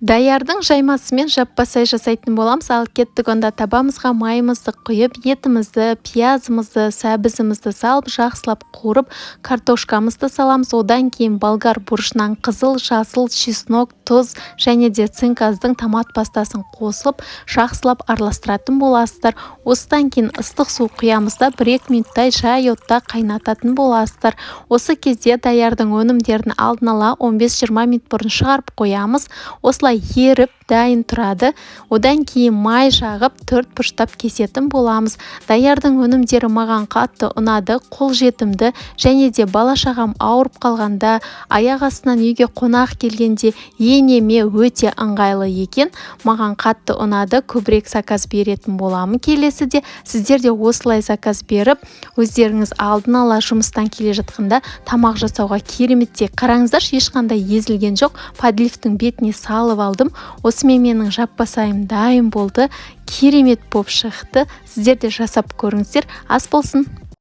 Даярдың жаймасымен жаппасай жасайтын боламыз. Ал кеттік, онда табамызға майымызды құйып, етімізді, пиязымызды, сәбізімізді салып, жақсылап қуырып, картошкамызды саламыз. Одан кейін болгар бұрышынан қызыл, жасыл, чеснок, тұз және де цинказдың томат пастасын қосып, жақсылап араластыратын боласыздар. Осыдан кейін ыстық су құямыз да 1-2 минуттай жай отта қайнататын боласыздар. Осы кезде даярдың өнімдерін алдын ала 15-20 минут бұрын шығарып қоямыз. Осылай еріп дайын тұрады. Одан кейін май жағып 4 бұрыштап кесетін боламыз. Даярдың өнімдері маған қатты ұнады, қолжетімді, және де бала-шағам ауырып қалғанда, аяқ астынан үйге қонақ келгенде енеме өте ыңғайлы екен. Маған қатты ұнады, көбірек заказ беретін боламын келесіде. Сіздер де осылай заказ беріп, өздеріңіз алдын ала жұмыстан келе жатқанда тамақ жасауға кереметтей. Қараңыздар, ешқандай езілген жоқ. Подливтің бетіне салып алдым. Осымен менің жаппасайым дайын болды. Керемет боп шықты. Сіздер де жасап көріңіздер. Ас болсын.